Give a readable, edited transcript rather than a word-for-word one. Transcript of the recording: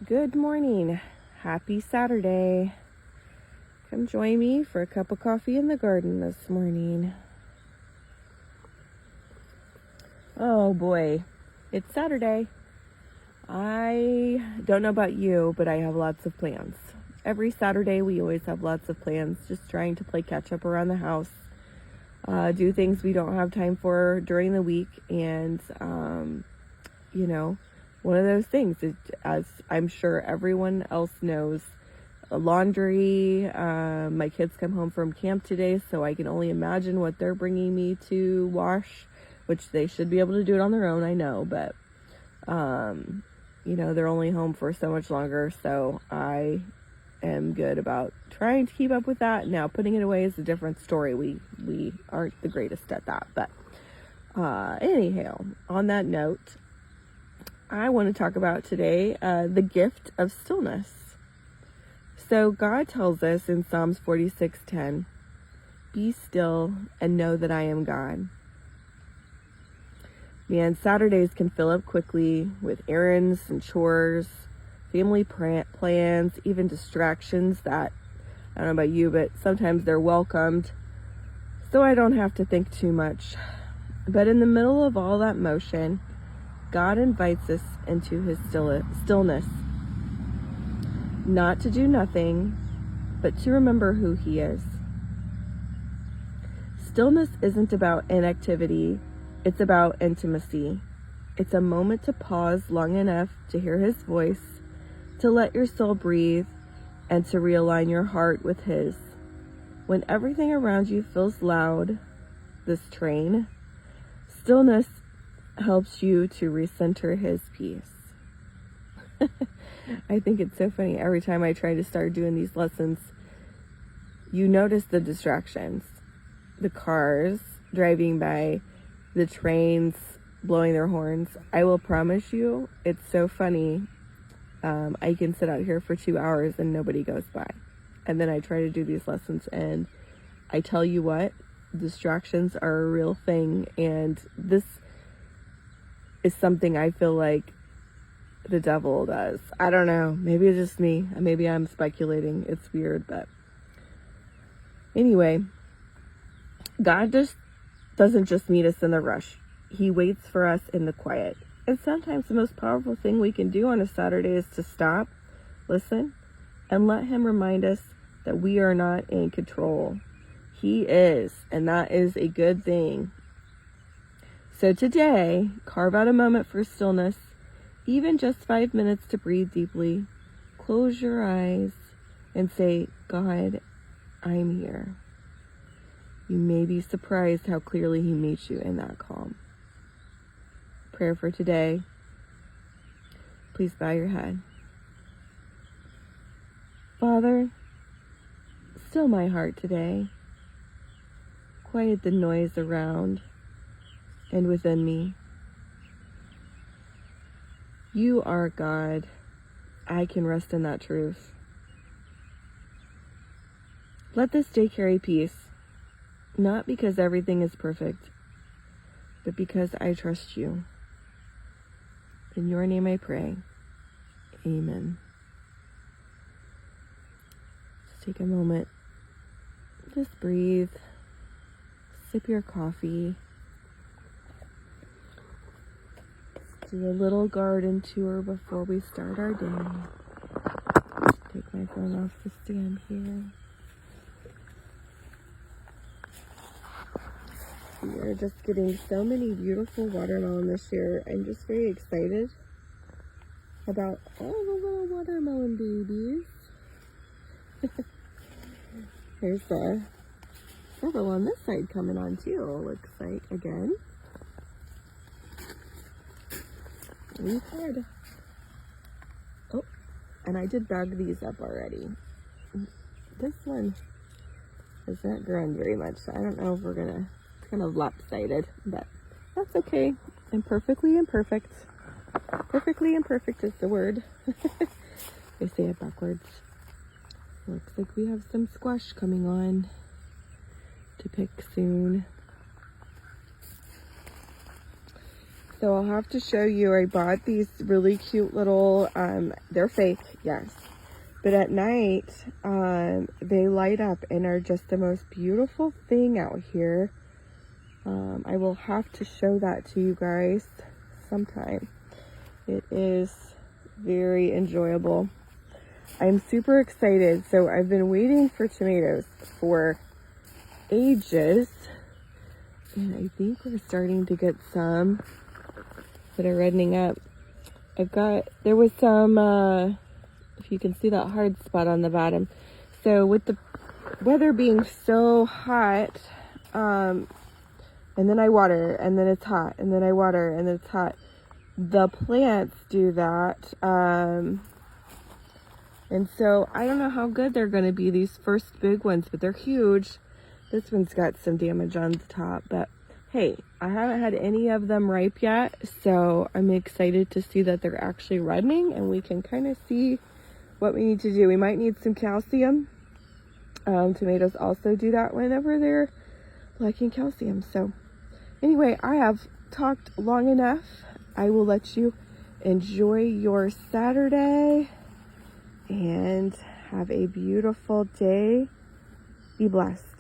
Good morning. Happy Saturday. Come join me for a cup of coffee in the garden this morning. Oh boy, it's Saturday. I don't know about you, but I have lots of plans. Every Saturday we always have lots of plans, just trying to play catch up around the house, do things we don't have time for during the week, and one of those things, as I'm sure everyone else knows, laundry. My kids come home from camp today, so I can only imagine what they're bringing me to wash, which they should be able to do it on their own, I know, but they're only home for so much longer, so I am good about trying to keep up with that. Now, putting it away is a different story. We aren't the greatest at that, but anyhow, on that note, I want to talk about today the gift of stillness. So God tells us in Psalms 46:10, "Be still and know that I am God." Man, Saturdays can fill up quickly with errands and chores, family plans, even distractions that, I don't know about you, but sometimes they're welcomed, so I don't have to think too much. But in the middle of all that motion, God invites us into his stillness, not to do nothing, but to remember who he is. Stillness isn't about inactivity, it's about intimacy. It's a moment to pause long enough to hear his voice, to let your soul breathe, and to realign your heart with his. When everything around you feels loud, this train, stillness helps you to recenter his peace. I think it's so funny. Every time I try to start doing these lessons, you notice the distractions. The cars driving by, the trains blowing their horns. I will promise you, it's so funny. I can sit out here for 2 hours and nobody goes by. And then I try to do these lessons, and I tell you what, distractions are a real thing. And this is something I feel like the devil does. I don't know. Maybe it's just me. Maybe I'm speculating. It's weird, but anyway, God just doesn't just meet us in the rush. He waits for us in the quiet. And sometimes the most powerful thing we can do on a Saturday is to stop, listen, and let him remind us that we are not in control. He is, and that is a good thing. So today, carve out a moment for stillness, even just 5 minutes to breathe deeply. Close your eyes and say, God, I'm here. You may be surprised how clearly he meets you in that calm. Prayer for today. Please bow your head. Father, still my heart today. Quiet the noise around and within me. You are God. I can rest in that truth. Let this day carry peace, not because everything is perfect, but because I trust you. In your name I pray. Amen. Just take a moment. Just breathe. Sip your coffee. Do a little garden tour before we start our day. Take my phone off the stand here. We are just getting so many beautiful watermelon this year. I'm just very excited about all the little watermelon babies. There's several on this side coming on too, looks like, again. We've had, and I did bag these up already. This one has not grown very much, so I don't know if it's kind of lopsided, but that's okay. I'm perfectly imperfect. Perfectly imperfect is the word. I say it backwards. Looks like we have some squash coming on to pick soon. So I'll have to show you. I bought these really cute little, they're fake, yes. But at night, they light up and are just the most beautiful thing out here. I will have to show that to you guys sometime. It is very enjoyable. I'm super excited. So I've been waiting for tomatoes for ages. And I think we're starting to get some that are reddening up. There was some, if you can see that hard spot on the bottom. So with the weather being so hot, and then I water, and then it's hot, and then I water, and then it's hot. The plants do that. And so I don't know how good they're going to be, these first big ones, but they're huge. This one's got some damage on the top, but hey, I haven't had any of them ripe yet, so I'm excited to see that they're actually reddening, and we can kind of see what we need to do. We might need some calcium. Tomatoes also do that whenever they're lacking calcium. So anyway, I have talked long enough. I will let you enjoy your Saturday and have a beautiful day. Be blessed.